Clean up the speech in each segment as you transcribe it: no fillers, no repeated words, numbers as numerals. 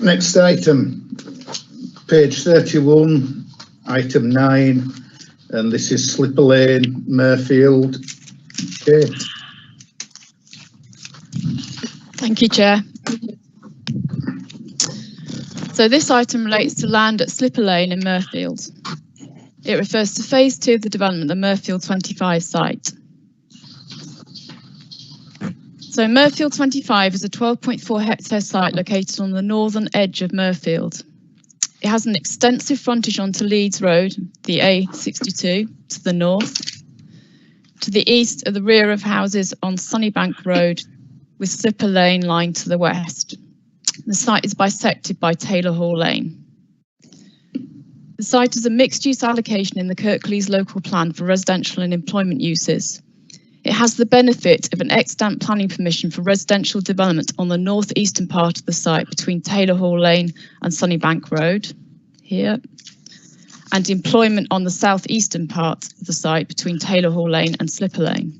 Next item, page 31, item 9, and this is Slipper Lane, Mirfield. Okay. Thank you, Chair. So this item relates to land at Slipper Lane in Mirfield. It refers to phase 2 of the development of the Mirfield 25 site. So Mirfield 25 is a 12.4 hectare site located on the northern edge of Mirfield. It has an extensive frontage onto Leeds Road, the A62, to the north. To the east are the rear of houses on Sunnybank Road, with Slipper Lane lying to the west. The site is bisected by Taylor Hall Lane. The site is a mixed-use allocation in the Kirklees local plan for residential and employment uses. It has the benefit of an extant planning permission for residential development on the northeastern part of the site between Taylor Hall Lane and Sunnybank Road, here, and employment on the southeastern part of the site between Taylor Hall Lane and Slipper Lane.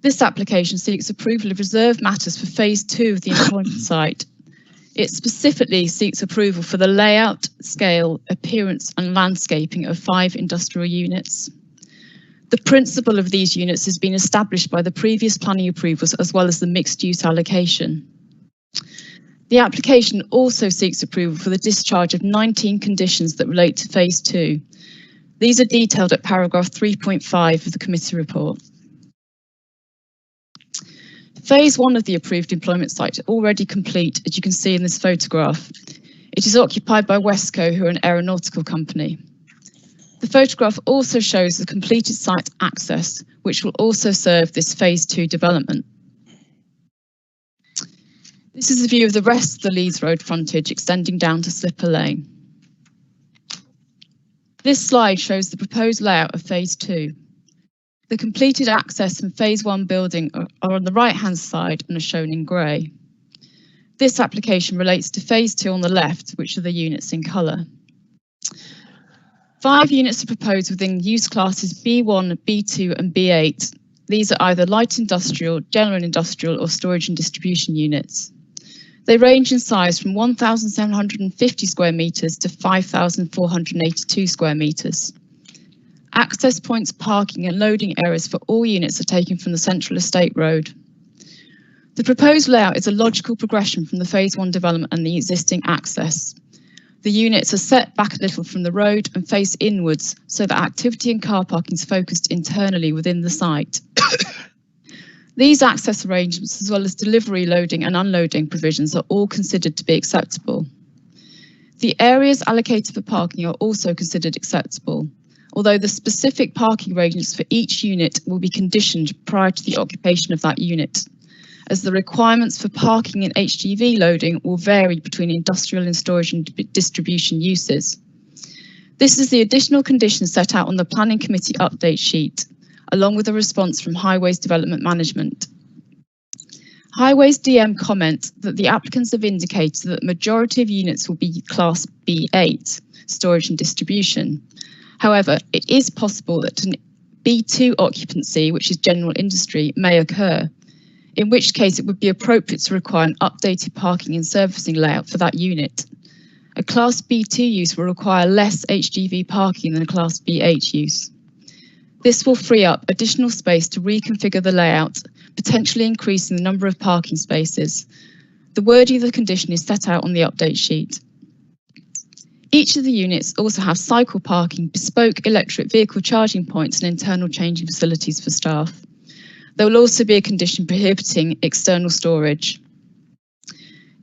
This application seeks approval of reserved matters for phase 2 of the employment site. It specifically seeks approval for the layout, scale, appearance and landscaping of 5 industrial units. The principle of these units has been established by the previous planning approvals as well as the mixed-use allocation. The application also seeks approval for the discharge of 19 conditions that relate to phase 2. These are detailed at paragraph 3.5 of the committee report. Phase 1 of the approved employment site is already complete, as you can see in this photograph. It is occupied by Wesco, who are an aeronautical company. The photograph also shows the completed site access, which will also serve this phase 2 development. This is a view of the rest of the Leeds Road frontage extending down to Slipper Lane. This slide shows the proposed layout of phase 2. The completed access and phase 1 building are on the right-hand side and are shown in grey. This application relates to phase 2 on the left, which are the units in colour. 5 units are proposed within use classes B1, B2 and B8. These are either light industrial, general industrial or storage and distribution units. They range in size from 1,750 square metres to 5,482 square metres. Access points, parking and loading areas for all units are taken from the Central Estate Road. The proposed layout is a logical progression from the phase 1 development and the existing access. The units are set back a little from the road and face inwards so that activity and car parking is focused internally within the site. These access arrangements, as well as delivery, loading and unloading provisions, are all considered to be acceptable. The areas allocated for parking are also considered acceptable, although the specific parking arrangements for each unit will be conditioned prior to the occupation of that unit, as the requirements for parking and HGV loading will vary between industrial and storage and distribution uses. This is the additional condition set out on the Planning Committee update sheet, along with a response from Highways Development Management. Highways DM comment that the applicants have indicated that the majority of units will be Class B8, storage and distribution. However, it is possible that an B2 occupancy, which is general industry, may occur, in which case it would be appropriate to require an updated parking and servicing layout for that unit. A Class B2 use will require less HGV parking than a Class B8 use. This will free up additional space to reconfigure the layout, potentially increasing the number of parking spaces. The wording of the condition is set out on the update sheet. Each of the units also have cycle parking, bespoke electric vehicle charging points and internal changing facilities for staff. There will also be a condition prohibiting external storage.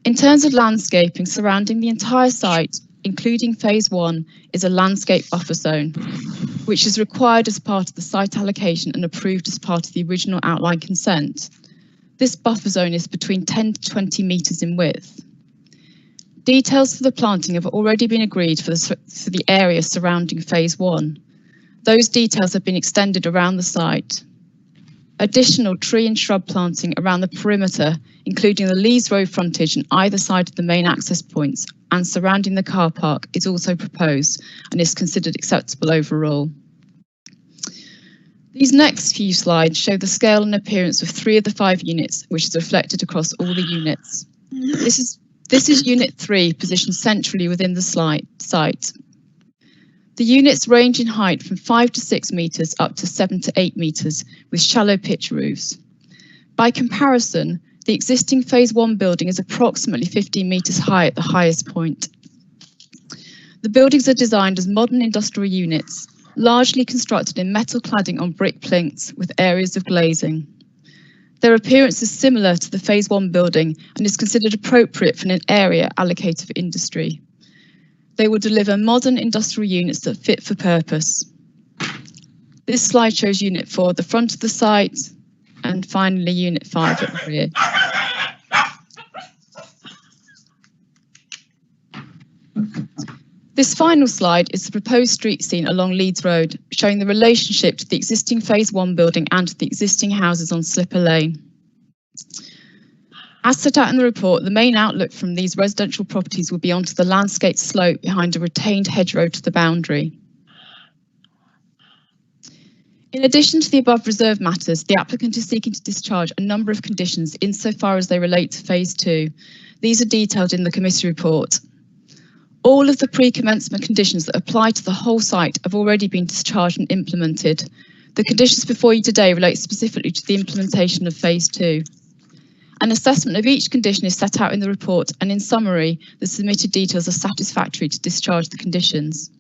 In terms of landscaping surrounding the entire site, including phase 1, is a landscape buffer zone, which is required as part of the site allocation and approved as part of the original outline consent. This buffer zone is between 10 to 20 metres in width. Details for the planting have already been agreed for the area surrounding phase 1. Those details have been extended around the site. Additional tree and shrub planting around the perimeter, including the Leeds Road frontage on either side of the main access points and surrounding the car park, is also proposed and is considered acceptable overall. These next few slides show the scale and appearance of 3 of the 5 units, which is reflected across all the units. This is This is Unit 3, positioned centrally within the site. The units range in height from 5 to 6 metres up to 7 to 8 metres, with shallow pitch roofs. By comparison, the existing Phase 1 building is approximately 15 metres high at the highest point. The buildings are designed as modern industrial units, largely constructed in metal cladding on brick plinths with areas of glazing. Their appearance is similar to the Phase 1 building and is considered appropriate for an area allocated for industry. They will deliver modern industrial units that fit for purpose. This slide shows Unit 4 at the front of the site, and finally Unit 5 at the rear. This final slide is the proposed street scene along Leeds Road, showing the relationship to the existing Phase 1 building and to the existing houses on Slipper Lane. As set out in the report, the main outlook from these residential properties will be onto the landscape slope behind a retained hedgerow to the boundary. In addition to the above reserved matters, the applicant is seeking to discharge a number of conditions insofar as they relate to Phase 2. These are detailed in the committee report. All of the pre-commencement conditions that apply to the whole site have already been discharged and implemented. The conditions before you today relate specifically to the implementation of Phase 2. An assessment of each condition is set out in the report, and in summary, the submitted details are satisfactory to discharge the conditions.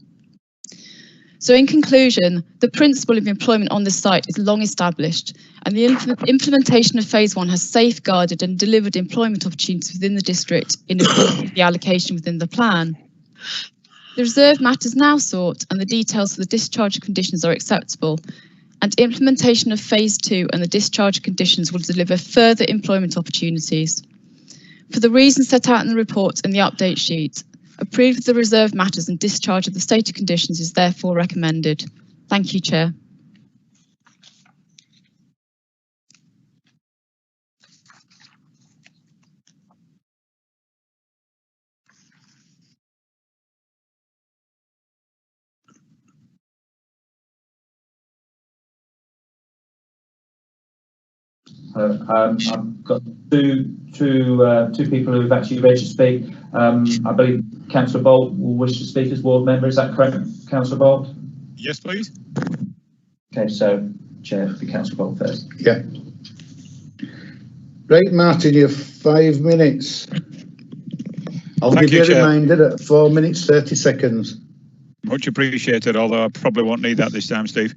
So in conclusion, the principle of employment on this site is long established, and the implementation of Phase 1 has safeguarded and delivered employment opportunities within the district in accordance with the allocation within the plan. The reserved matters now sought and the details for the discharge conditions are acceptable, and implementation of Phase 2 and the discharge conditions will deliver further employment opportunities. For the reasons set out in the report and the update sheet, approval of the reserved matters and discharge of the stated conditions is therefore recommended. Thank you, Chair. I've got two people who've actually registered to speak. I believe Councillor Bolt will wish to speak as ward member. Is that correct, Councillor Bolt? Yes, please. Okay, so Chair, for Councillor Bolt first. Yeah. Right, Martin, you have 5 minutes. I'll Thank give you a Chair. reminder at 4 minutes, 30 seconds. Much appreciated, although I probably won't need that this time, Steve.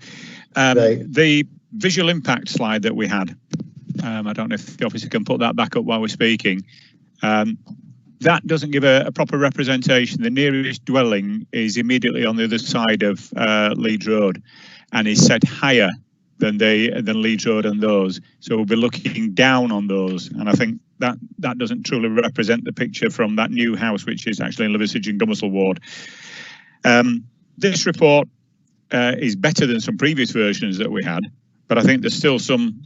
Right. The visual impact slide that we had, I don't know if the officer can put that back up while we're speaking. That doesn't give a proper representation. The nearest dwelling is immediately on the other side of Leeds Road and is set higher than Leeds Road and those. So we'll be looking down on those. And I think that doesn't truly represent the picture from that new house, which is actually in Liversidge and Gomersall Ward. This report is better than some previous versions that we had, but I think there's still some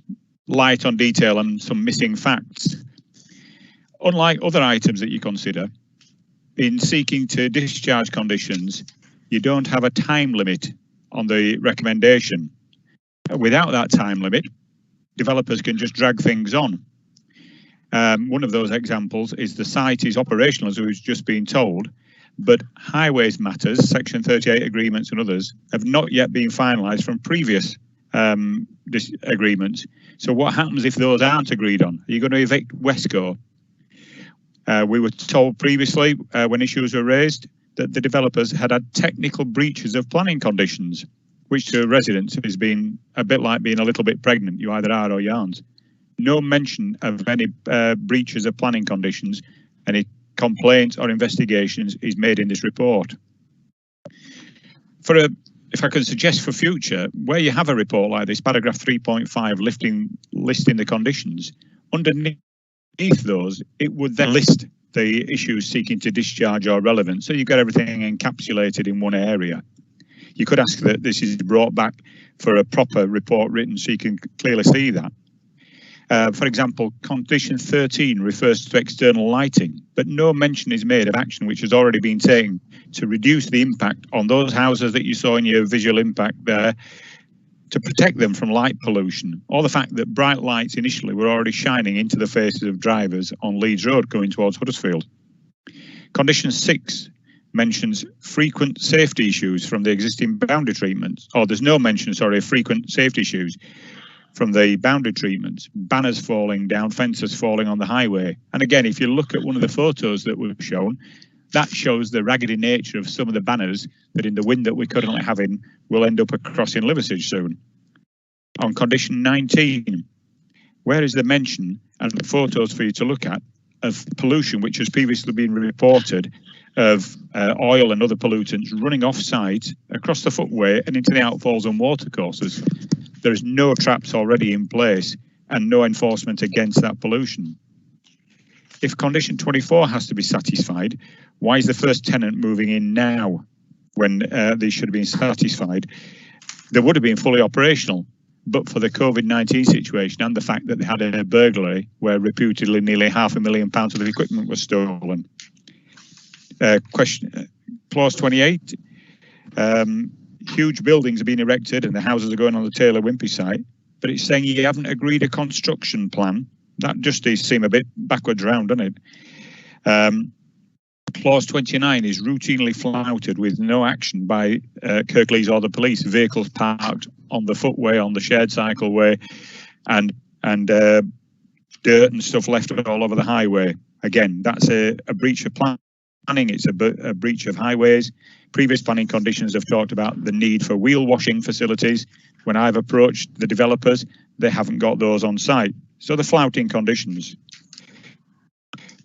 light on detail and some missing facts. Unlike other items that you consider, in seeking to discharge conditions, you don't have a time limit on the recommendation. Without that time limit, developers can just drag things on. One of those examples is the site is operational, as we've just been told, but highways matters, Section 38 agreements and others, have not yet been finalised from previous agreements. So what happens if those aren't agreed on? Are you going to evict Westco? We were told previously, when issues were raised, that the developers had technical breaches of planning conditions, which to residents has been a bit like being a little bit pregnant. You either are or you aren't. No mention of any breaches of planning conditions, any complaints or investigations is made in this report. If I can suggest for future, where you have a report like this, paragraph 3.5 listing the conditions, underneath those, it would then list the issues seeking to discharge or relevant. So you've got everything encapsulated in one area. You could ask that this is brought back for a proper report written so you can clearly see that. For example, condition 13 refers to external lighting, but no mention is made of action which has already been taken to reduce the impact on those houses that you saw in your visual impact there, to protect them from light pollution, or the fact that bright lights initially were already shining into the faces of drivers on Leeds Road going towards Huddersfield. Condition 6 mentions frequent safety issues from the existing boundary treatments, or there's no mention, sorry, of frequent safety issues from the boundary treatments, banners falling down, fences falling on the highway. And again, if you look at one of the photos that were shown, that shows the raggedy nature of some of the banners that in the wind that we're currently having will end up across in Liversedge soon. On condition 19, where is the mention and the photos for you to look at of pollution which has previously been reported of oil and other pollutants running off site across the footway and into the outfalls and watercourses? There's no traps already in place and no enforcement against that pollution. If condition 24 has to be satisfied, why is the first tenant moving in now when they should have been satisfied? They would have been fully operational, but for the COVID-19 situation and the fact that they had a burglary where reputedly nearly £500,000 of equipment was stolen. Clause 28, huge buildings are being erected and the houses are going on the Taylor Wimpey site, but it's saying you haven't agreed a construction plan. That just does seem a bit backwards round, doesn't it? Clause 29 is routinely flouted with no action by Kirklees or the police. Vehicles parked on the footway, on the shared cycleway, and dirt and stuff left all over the highway. Again, that's a breach of planning. It's a breach of highways. Previous planning conditions have talked about the need for wheel washing facilities. When I've approached the developers, they haven't got those on site. So the flouting conditions.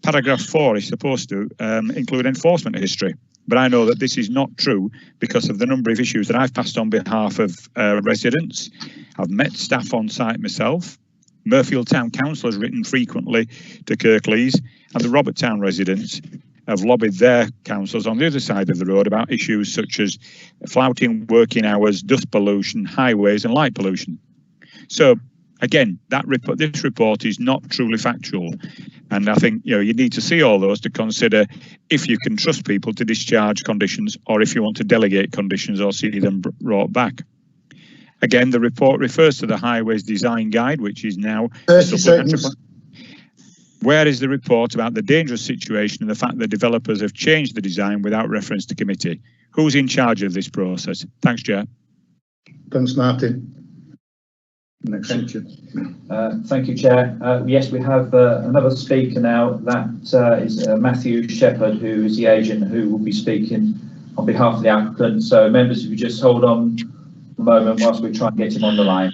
Paragraph 4 is supposed to include enforcement history, but I know that this is not true because of the number of issues that I've passed on behalf of residents. I've met staff on site myself. Mirfield Town Council has written frequently to Kirklees, and the Robert Town residents have lobbied their councils on the other side of the road about issues such as flouting working hours, dust pollution, highways and light pollution. So again, this report is not truly factual, and I think you need to see all those to consider if you can trust people to discharge conditions or if you want to delegate conditions or see them brought back. Again, the report refers to the Highways Design Guide, which is now 30 seconds. Where is the report about the dangerous situation and the fact that developers have changed the design without reference to committee? Who's in charge of this process? Thanks, Chair. Thanks, Martin. Next section. Thank you, Chair. Yes, we have another speaker now. That is Matthew Shepherd, who is the agent who will be speaking on behalf of the applicant. So, members, if you just hold on a moment whilst we try and get him on the line.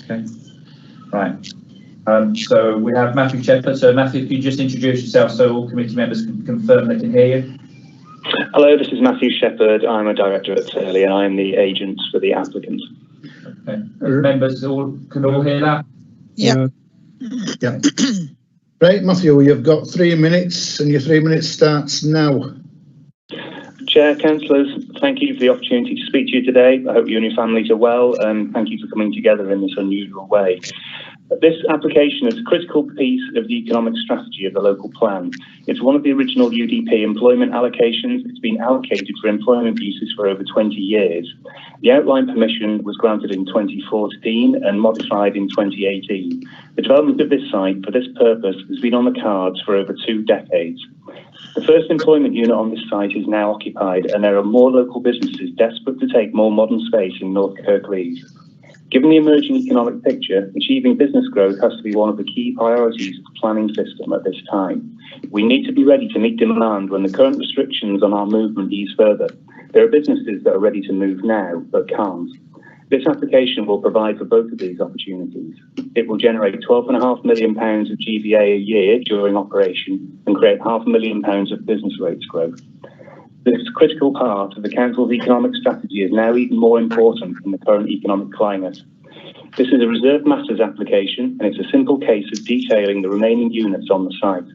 Okay, right. So we have Matthew Shepherd. So Matthew, if you just introduce yourself so all committee members can confirm they can hear you. Hello, this is Matthew Shepherd. I'm a director at Turley and I'm the agent for the applicant. Okay. Members can all hear that? Yeah. Yeah. Right, Matthew, you've got 3 minutes and your 3 minutes starts now. Chair, councillors, thank you for the opportunity to speak to you today. I hope you and your families are well, and thank you for coming together in this unusual way. This application is a critical piece of the economic strategy of the local plan. It's one of the original UDP employment allocations. It's been allocated for employment uses for over 20 years. The outline permission was granted in 2014 and modified in 2018. The development of this site for this purpose has been on the cards for over 2 decades. The first employment unit on this site is now occupied, and there are more local businesses desperate to take more modern space in North Kirklees. Given the emerging economic picture, achieving business growth has to be one of the key priorities of the planning system at this time. We need to be ready to meet demand when the current restrictions on our movement ease further. There are businesses that are ready to move now, but can't. This application will provide for both of these opportunities. It will generate £12.5 million of GVA a year during operation and create £500,000 of business rates growth. This critical part of the Council's economic strategy is now even more important in the current economic climate. This is a reserved matters application, and it's a simple case of detailing the remaining units on the site.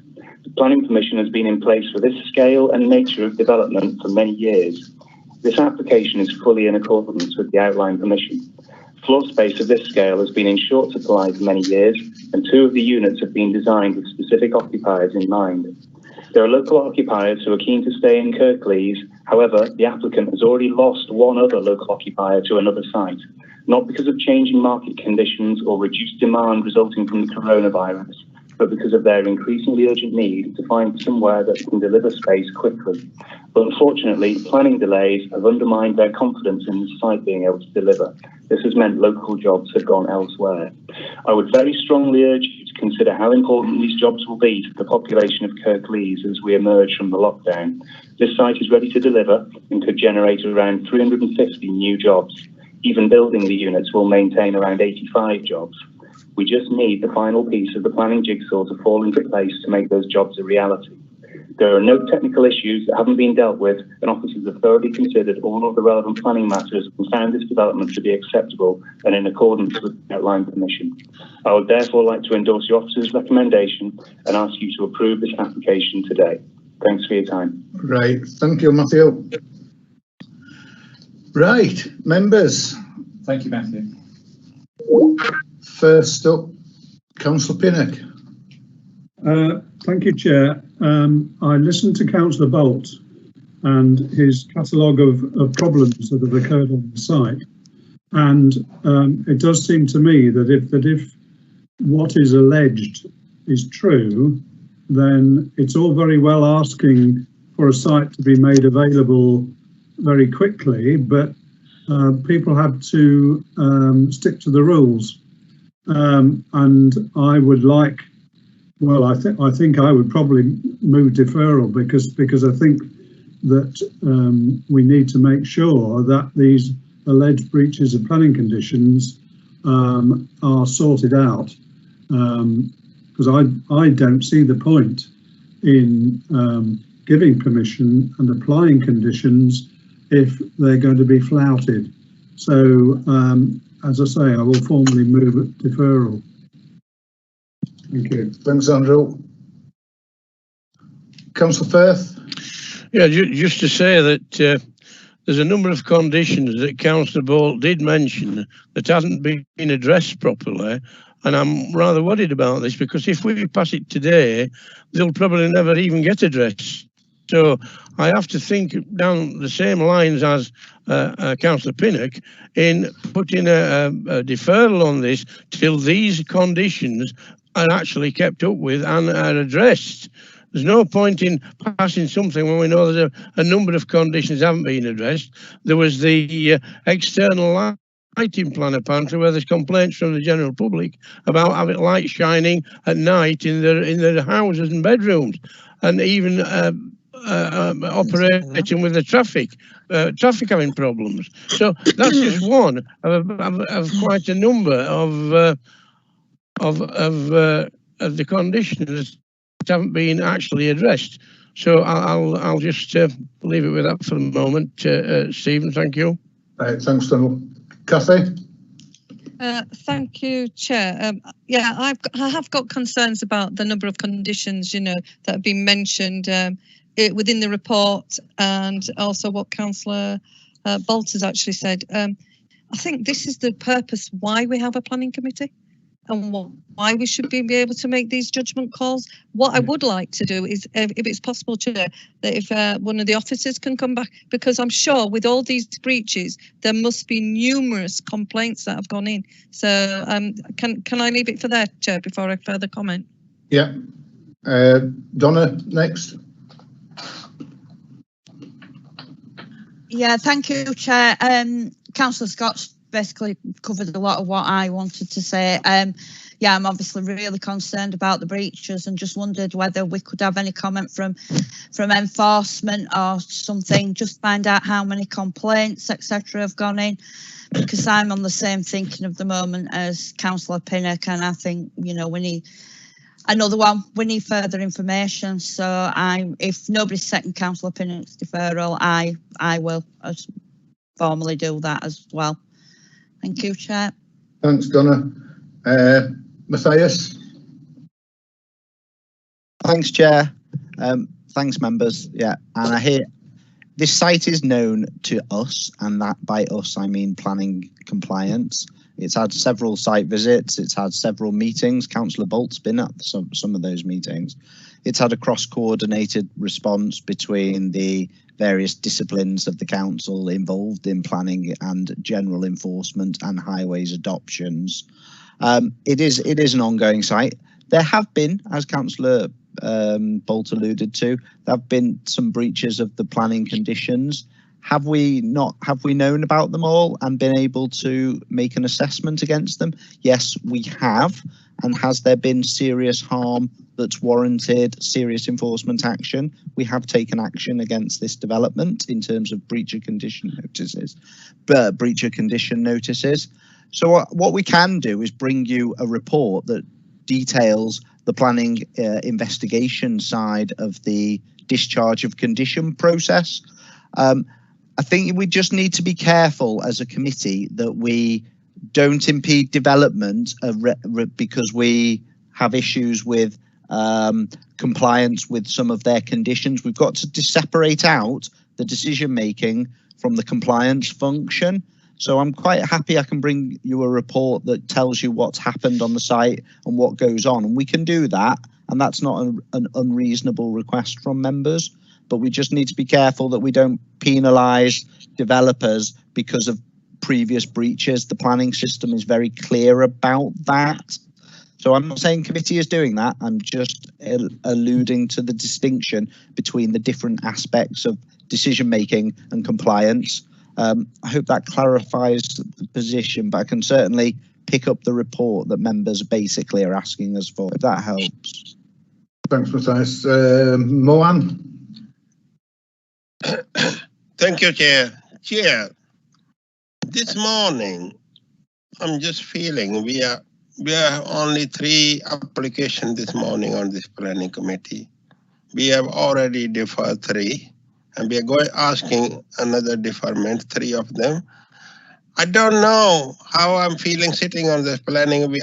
The planning permission has been in place for this scale and nature of development for many years. This application is fully in accordance with the outline permission. Floor space of this scale has been in short supply for many years, and 2 of the units have been designed with specific occupiers in mind. There are local occupiers who are keen to stay in Kirklees. However, the applicant has already lost one other local occupier to another site, not because of changing market conditions or reduced demand resulting from the coronavirus, but because of their increasingly urgent need to find somewhere that can deliver space quickly. But unfortunately, planning delays have undermined their confidence in the site being able to deliver. This has meant local jobs have gone elsewhere. I would very strongly urge you to consider how important these jobs will be to the population of Kirklees as we emerge from the lockdown. This site is ready to deliver and could generate around 350 new jobs. Even building the units will maintain around 85 jobs. We just need the final piece of the planning jigsaw to fall into place to make those jobs a reality. There are no technical issues that haven't been dealt with, and officers have thoroughly considered all of the relevant planning matters and found this development to be acceptable and in accordance with the outline permission. I would therefore like to endorse your officer's recommendation and ask you to approve this application today. Thanks for your time. Right, thank you, Matthew. Right, members. Thank you, Matthew. First up, Councillor Pinnock. Thank you, Chair. I listened to Councillor Bolt and his catalogue of problems that have occurred on the site, and it does seem to me that if what is alleged is true, then it's all very well asking for a site to be made available very quickly, but people have to stick to the rules. And I would like, well, I think I would probably move deferral because I think that we need to make sure that these alleged breaches of planning conditions are sorted out, because I don't see the point in giving permission and applying conditions if they're going to be flouted. So as I say, I will formally move deferral. Thank you. Thanks, Andrew. Councillor Firth. Yeah, just to say that there's a number of conditions that Councillor Bolt did mention that hasn't been addressed properly, and I'm rather worried about this because if we pass it today, they'll probably never even get addressed. So I have to think down the same lines as Councillor Pinnock in putting a deferral on this till these conditions are actually kept up with and are addressed. There's no point in passing something when we know there's a number of conditions haven't been addressed. There was the external lighting plan apparently where there's complaints from the general public about having light shining at night in their houses and bedrooms, and even operating with the traffic having problems. So that's just one of quite a number of the conditions that haven't been actually addressed. So I'll just leave it with that for the moment. Stephen, thank you. Right, thanks, Donald. Cathy. Thank you, Chair. Yeah, I have got concerns about the number of conditions, that have been mentioned within the report, and also what Councillor Bolt has actually said. I think this is the purpose why we have a planning committee and why we should be able to make these judgment calls. What I would like to do is, if it's possible, Chair, that if one of the officers can come back, because I'm sure with all these breaches, there must be numerous complaints that have gone in. So can I leave it for there, Chair, before I further comment? Yeah. Donna, next. Yeah, thank you, Chair. Councillor Scott's basically covered a lot of what I wanted to say. Yeah, I'm obviously really concerned about the breaches and just wondered whether we could have any comment from enforcement or something, just find out how many complaints, etc. have gone in, because I'm on the same thinking of the moment as Councillor Pinnock, and I think, you know, we need another one. We need further information. So if nobody's second Councillor Pinnock's deferral, I will formally do that as well. Thank you, Chair. Thanks, Donna. Matthias? Thanks, Chair. Thanks, members. Yeah, and I hear this site is known to us, and that by us I mean planning compliance. It's had several site visits. It's had several meetings. Councillor Bolt's been at some of those meetings. It's had a cross-coordinated response between the various disciplines of the council involved in planning and general enforcement and highways adoptions. It is an ongoing site. There have been, as Councillor Bolt alluded to, there have been some breaches of the planning conditions. Have we known about them all and been able to make an assessment against them? Yes, we have. And has there been serious harm that's warranted serious enforcement action? We have taken action against this development in terms of breach of condition notices. So what we can do is bring you a report that details the planning investigation side of the discharge of condition process. I think we just need to be careful as a committee that we don't impede development because we have issues with compliance with some of their conditions. We've got to separate out the decision making from the compliance function. So I'm quite happy I can bring you a report that tells you what's happened on the site and what goes on, and we can do that, and that's not an unreasonable request from members. But we just need to be careful that we don't penalise developers because of previous breaches. The planning system is very clear about that. So I'm not saying committee is doing that. I'm just alluding to the distinction between the different aspects of decision making and compliance. I hope that clarifies the position, but I can certainly pick up the report that members basically are asking us for, if that helps. Thanks, Matthias. Mohan? Thank you, Chair. Chair, this morning, I'm just feeling we have only 3 applications this morning on this planning committee. We have already deferred 3, and we are asking another deferment, 3 of them. I don't know how I'm feeling sitting on this planning. We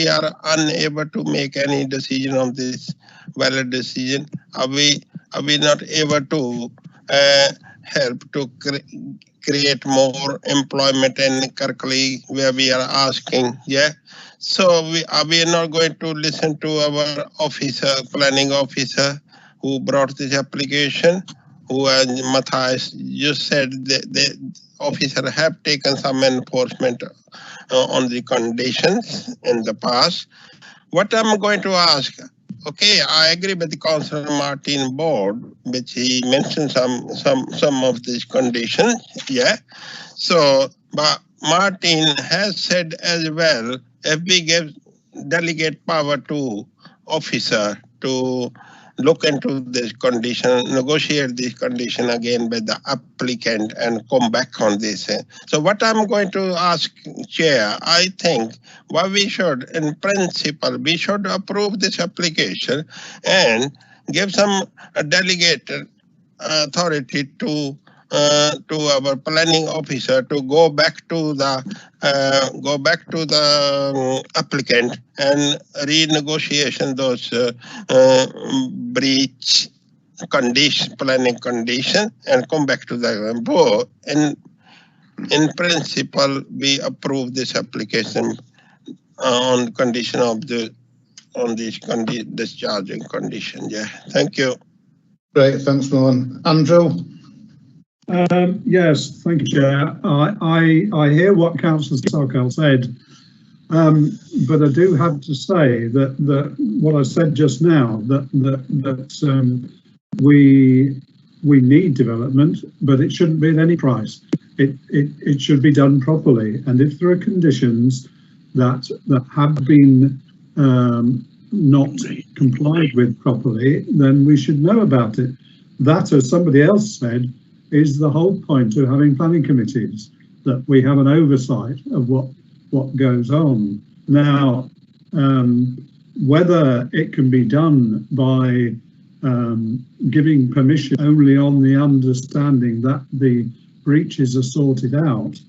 are unable to make any decision on this valid decision. Are we not able to help to create more employment in Kirklees, where we are asking? Yeah. So we are not going to listen to our officer, planning officer, who brought this application, who Matthias just said the officer have taken some enforcement on the conditions in the past. What I'm going to ask, okay, I agree with the Councillor Martin board, which he mentioned some of these conditions, yeah. So, but Martin has said as well, if we delegate power to officer to look into this condition, negotiate this condition again with the applicant and come back on this. So what I'm going to ask, Chair, I think what we should, in principle, we should approve this application and give some delegated authority to our planning officer to go back to the applicant and renegotiation those breach condition, planning condition, and come back to the board. And in principle, we approve this application on condition of this discharging condition. Yeah, thank you. Great, thanks, Mohan. Andrew? Yes, thank you, Chair. I hear what Councillor Sokal said, but I do have to say that what I said just now, that we we need development, but it shouldn't be at any price. It should be done properly. And if there are conditions that have been not complied with properly, then we should know about it. That, as somebody else said, is the whole point of having planning committees, that we have an oversight of what goes on. Now, whether it can be done by giving permission only on the understanding that the breaches are sorted out,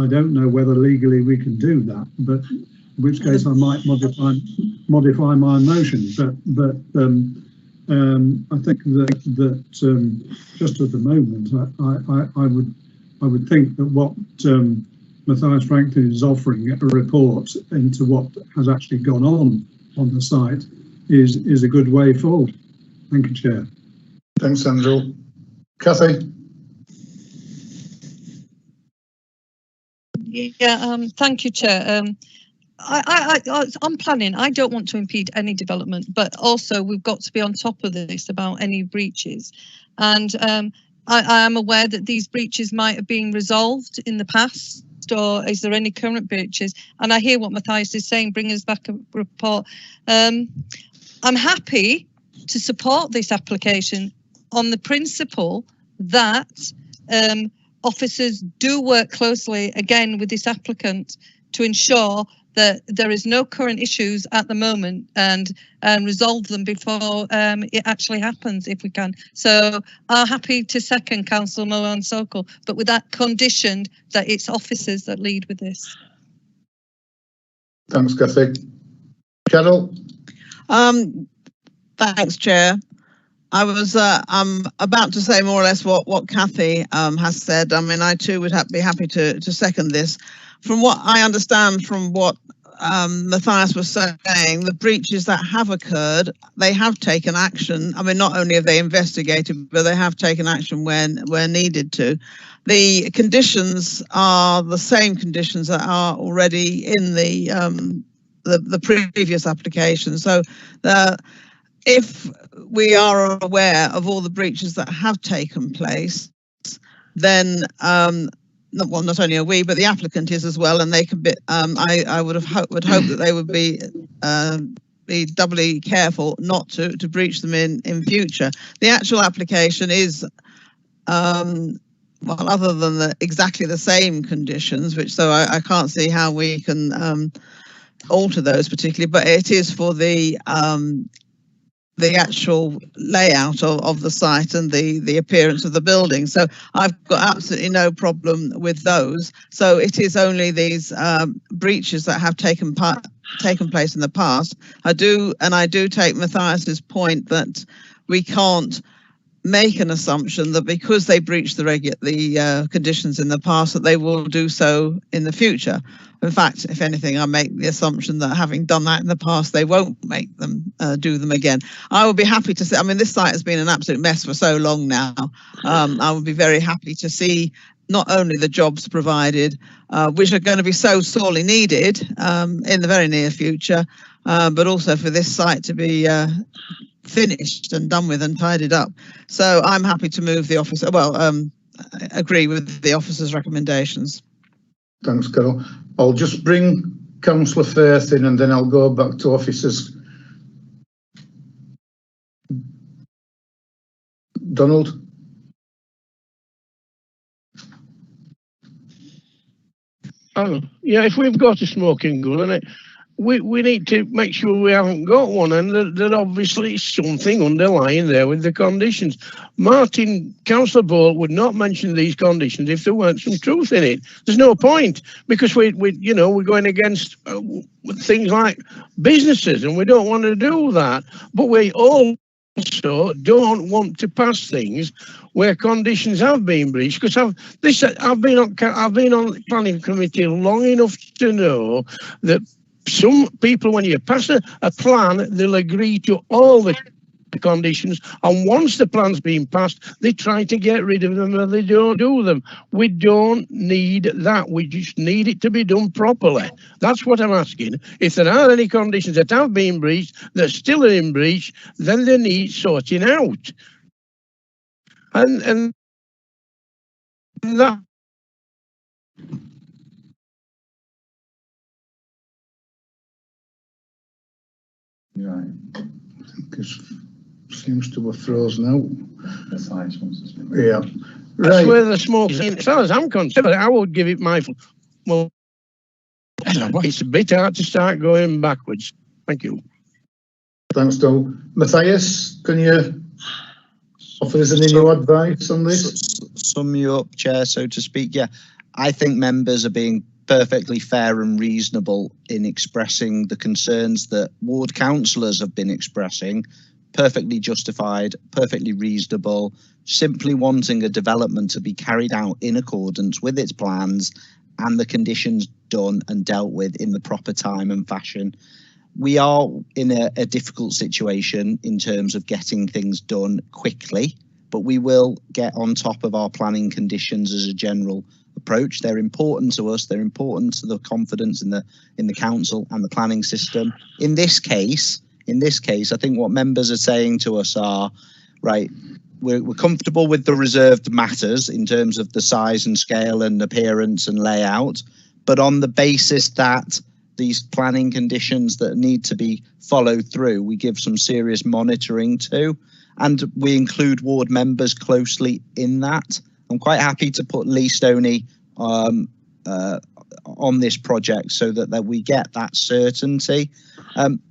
I don't know whether legally we can do that, but in which case I might modify my motion. But I think that just at the moment, I would think that what Matthias Franklin is offering, a report into what has actually gone on the site, is a good way forward. Thank you, Chair. Thanks, Andrew. Cathy? Yeah, thank you, Chair. On planning, I don't want to impede any development, but also we've got to be on top of this about any breaches. And I am aware that these breaches might have been resolved in the past, or is there any current breaches? And I hear what Matthias is saying, bring us back a report. I'm happy to support this application on the principle that officers do work closely, again, with this applicant to ensure that there is no current issues at the moment and resolve them before it actually happens, if we can. So I'm happy to second Councillor Mohan Sokol, but with that conditioned that it's officers that lead with this. Thanks, Cathy. Carol? Thanks, Chair. I'm about to say more or less what Cathy has said. I mean, I too would be happy to second this. From what I understand from what Matthias was saying, the breaches that have occurred, they have taken action. I mean, not only have they investigated, but they have taken action where needed to. The conditions are the same conditions that are already in the previous application. So if we are aware of all the breaches that have taken place, then not only are we, but the applicant is as well, and they can be. I would hope that they would be doubly careful not to breach them in future. The actual application is, well, other than exactly the same conditions, which so I can't see how we can alter those particularly, but it is for the actual layout of the site and the appearance of the building. So I've got absolutely no problem with those. So it is only these breaches that have taken place in the past. I do take Matthias's point that we can't make an assumption that because they breached the conditions in the past that they will do so in the future. In fact, if anything, I make the assumption that having done that in the past, they won't make them do them again. I would be happy to see, I mean, this site has been an absolute mess for so long now. I would be very happy to see not only the jobs provided, which are going to be so sorely needed in the very near future, but also for this site to be finished and done with and tidied up. So I'm happy to move the officer, agree with the officer's recommendations. Thanks, Carol. I'll just bring Councillor Firth in and then I'll go back to officers. Donald? Oh, yeah, if we've got a smoking gun, we need to make sure we haven't got one, and that obviously is something underlying there with the conditions. Councillor Ball would not mention these conditions if there weren't some truth in it. There's no point, because we're going against things like businesses, and we don't want to do that. But we also don't want to pass things where conditions have been breached, because I've been on the planning committee long enough to know that some people, when you pass a plan, they'll agree to all the conditions, and once the plan's been passed, they try to get rid of them, or they don't do them. We don't need that. We just need it to be done properly. That's what I'm asking. If there are any conditions that have been breached, that still are in breach, then they need sorting out. and that Right. Seems to have frozen out. The science wants to speak. Yeah. that's Right. where the smoke is. As far as I'm concerned, I would give it my well. It's a bit hard to start going backwards. Thank you. Thanks, Doug. Matthias, can you offer us any new advice on this? Sum you up, Chair, so to speak. Yeah, I think members are being perfectly fair and reasonable in expressing the concerns that ward councillors have been expressing. Perfectly justified, perfectly reasonable, simply wanting a development to be carried out in accordance with its plans and the conditions done and dealt with in the proper time and fashion. We are in a difficult situation in terms of getting things done quickly, but we will get on top of our planning conditions as a general approach. They're important to us. They're important to the confidence in the council and the planning system. In this case, I think what members are saying to us are, right, we're comfortable with the reserved matters in terms of the size and scale and appearance and layout, but on the basis that these planning conditions that need to be followed through, we give some serious monitoring to, and we include ward members closely in that. I'm quite happy to put Lee Stoney on this project so that we get that certainty.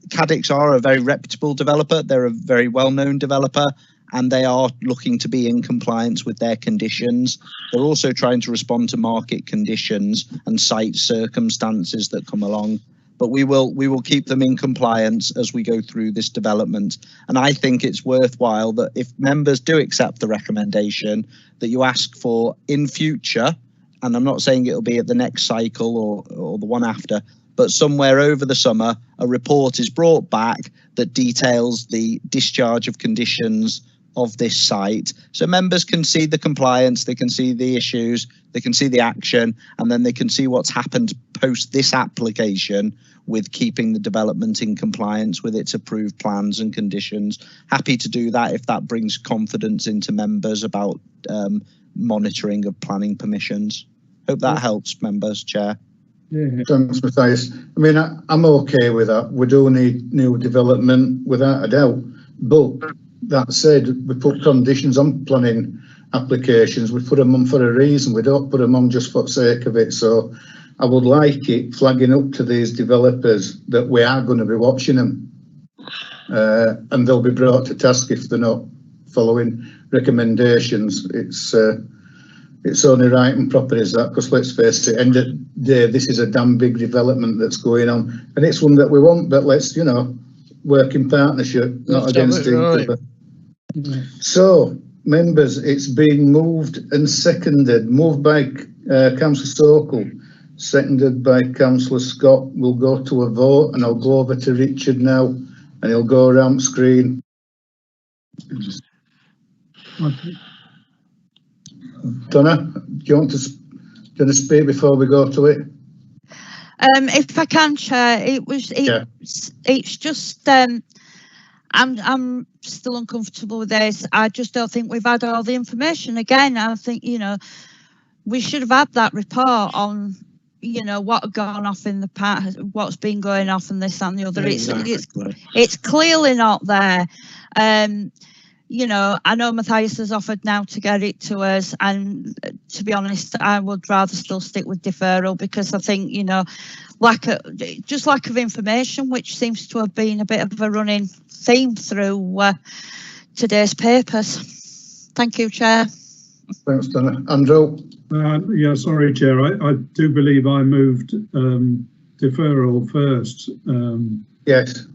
Cadix are a very reputable developer. They're a very well-known developer, and they are looking to be in compliance with their conditions. They're also trying to respond to market conditions and site circumstances that come along. But we will keep them in compliance as we go through this development. And I think it's worthwhile that if members do accept the recommendation, that you ask for in future, and I'm not saying it'll be at the next cycle or the one after, but somewhere over the summer, a report is brought back that details the discharge of conditions of this site. So members can see the compliance, they can see the issues, they can see the action, and then they can see what's happened post this application with keeping the development in compliance with its approved plans and conditions. Happy to do that if that brings confidence into members about monitoring of planning permissions. Hope that helps members, Chair. Yeah. Thanks, Matthias. I mean, I'm okay with that. We do need new development without a doubt. But that said, we put conditions on planning applications. We put them on for a reason. We don't put them on just for the sake of it. So I would like it flagging up to these developers that we are going to be watching them. And they'll be brought to task if they're not following recommendations. It's only right and proper is that, because let's face it, end of the day, this is a damn big development that's going on, and it's one that we want, but let's, work in partnership, not against each other. So, members, it's been moved and seconded. Moved by Councillor Sokol, seconded by Councillor Scott. We'll go to a vote, and I'll go over to Richard now, and he'll go around screen. Okay. Donna, do you want to speak before we go to it? If I can, Chair, it's just I'm still uncomfortable with this. I just don't think we've had all the information. Again, I think we should have had that report on what had gone off in the past, what's been going off, and this and the other. Exactly. It's clearly not there. I know Matthias has offered now to get it to us, and to be honest, I would rather still stick with deferral, because I think, lack of information, which seems to have been a bit of a running theme through today's papers. Thank you, Chair. Thanks, Donna. Andrew? Yeah, sorry, Chair. I do believe I moved deferral first. Yes.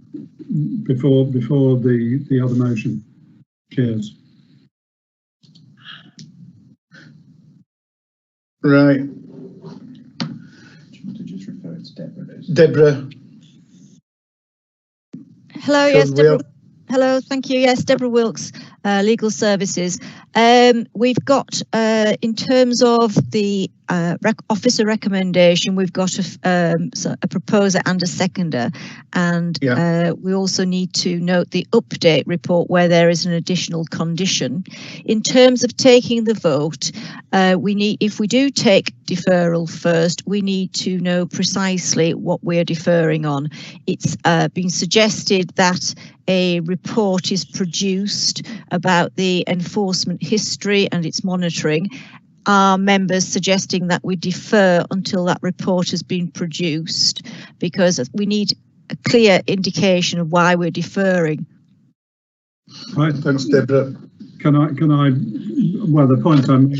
Before the other motion. Cheers. Right. Do you want to just refer it to Deborah? Deborah. Hello, yes, Deborah. Hello, thank you. Yes, Deborah Wilkes. Legal Services. We've got, in terms of the officer recommendation, we've got a proposer and a seconder, and we also need to note the update report where there is an additional condition. In terms of taking the vote, if we do take deferral first, we need to know precisely what we're deferring on. It's been suggested that a report is produced about the enforcement history and its monitoring. Are members suggesting that we defer until that report has been produced, because we need a clear indication of why we're deferring? Right, Thanks, Deborah. Can I? Well, the point I made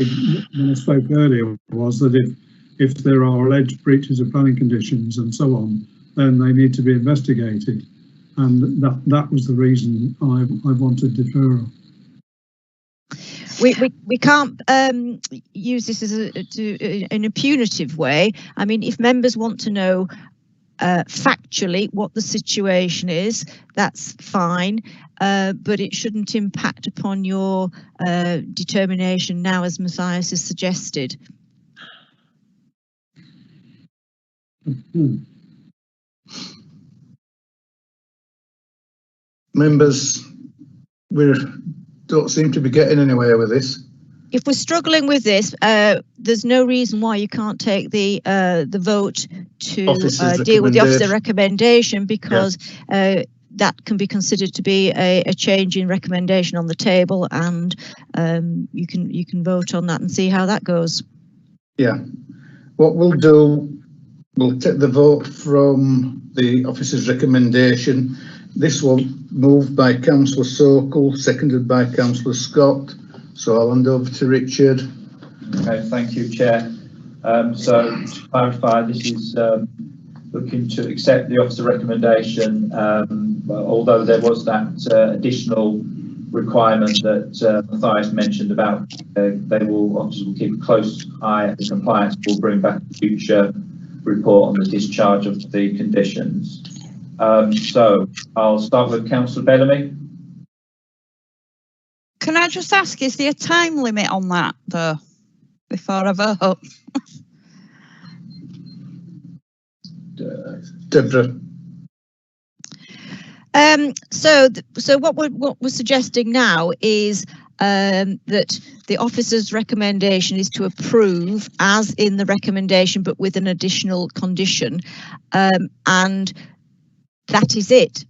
when I spoke earlier was that if there are alleged breaches of planning conditions and so on, then they need to be investigated, and that was the reason I wanted deferral. We can't use this as in a punitive way. I mean, if members want to know factually what the situation is, that's fine, but it shouldn't impact upon your determination now, as Matthias has suggested. Members, we don't seem to be getting anywhere with this. If we're struggling with this, there's no reason why you can't take the vote to deal with the officer recommendation, because that can be considered to be a change in recommendation on the table, and you can vote on that and see how that goes. Yeah, what we'll do, we'll take the vote from the officer's recommendation. This one moved by Councillor Sokol, seconded by Councillor Scott. So I'll hand over to Richard. Okay, thank you, Chair. So to clarify, this is looking to accept the officer recommendation, although there was that additional requirement that Matthias mentioned about officers will keep a close eye at the compliance. We'll bring back a future report on the discharge of the conditions. So I'll start with Councillor Bellamy. Can I just ask, is there a time limit on that, though, before I vote? Deborah. So what we're suggesting now is that the officer's recommendation is to approve as in the recommendation, but with an additional condition, and that is it.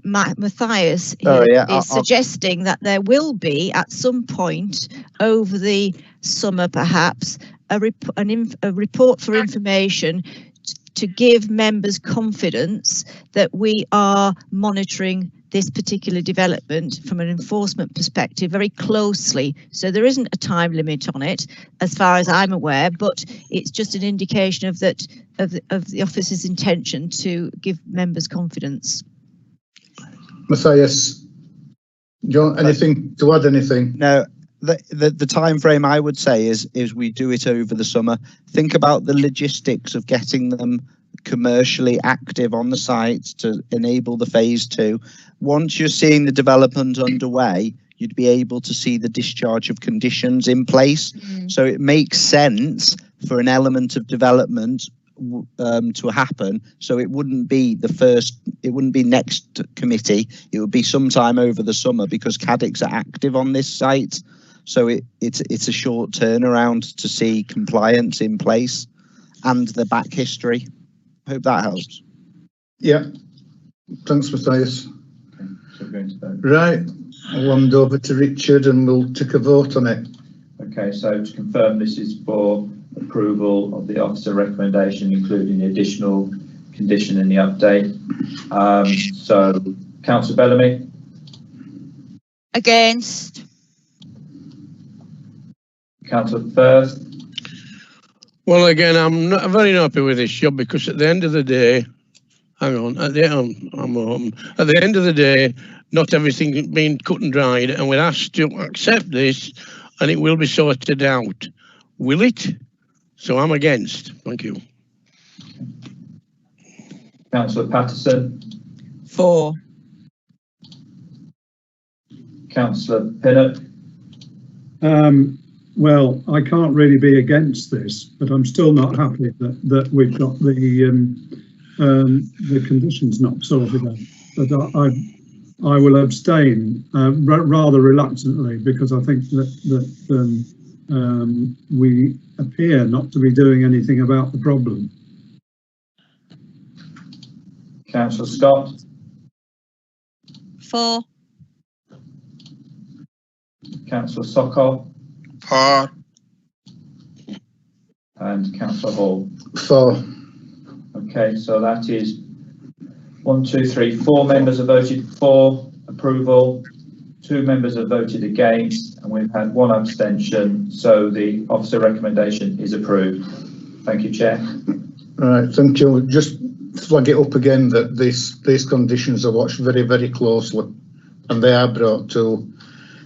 Matthias is suggesting that there will be at some point over the summer, perhaps, a report for information to give members confidence that we are monitoring this particular development from an enforcement perspective very closely. So there isn't a time limit on it, as far as I'm aware, but it's just an indication of the officer's intention to give members confidence. Matthias, do you want anything to add? Anything? No, the time frame I would say is we do it over the summer. Think about the logistics of getting them commercially active on the site to enable the phase 2. Once you're seeing the development underway, you'd be able to see the discharge of conditions in place. So it makes sense for an element of development to happen. So it wouldn't be next committee, it would be sometime over the summer, because CADICs are active on this site. So it's a short turnaround to see compliance in place and the back history. Hope that helps. Yeah, thanks, Matthias. Okay, so we're going to vote. Right, I'll hand over to Richard and we'll take a vote on it. Okay, so to confirm, this is for approval of the officer recommendation, including the additional condition in the update. So, Councillor Bellamy? Against. Councillor Firth? Well, again, I'm not very happy with this job, because at the end of the day, at the end of the day, not everything has been cut and dried, and we're asked to accept this, and it will be sorted out. Will it? So I'm against. Thank you. Councillor Patterson? For. Councillor Pinnock. Well, I can't really be against this, but I'm still not happy that we've got the conditions not sorted out. But I will abstain rather reluctantly, because I think that we appear not to be doing anything about the problem. Councillor Scott. For. Councillor Sokol. For. And Councillor Hall. For. Okay, so that is 1, 2, 3, 4 members have voted for approval, 2 members have voted against, and we've had 1 abstention. So the officer recommendation is approved. Thank you, Chair. All right, thank you. Just flag it up again that these conditions are watched very, very closely, and they are brought to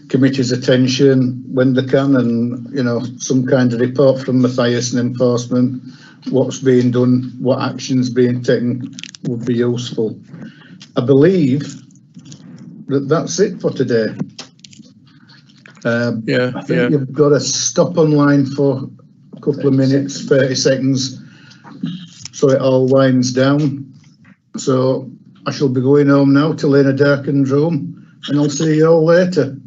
committee's attention when they can, and you know, some kind of report from Matthias and enforcement, what's being done, what actions being taken would be useful. I believe that that's it for today. I think you've got to stop online for a couple of minutes, 30 seconds, so it all winds down. So I shall be going home now to lay in a darkened room, and I'll see you all later.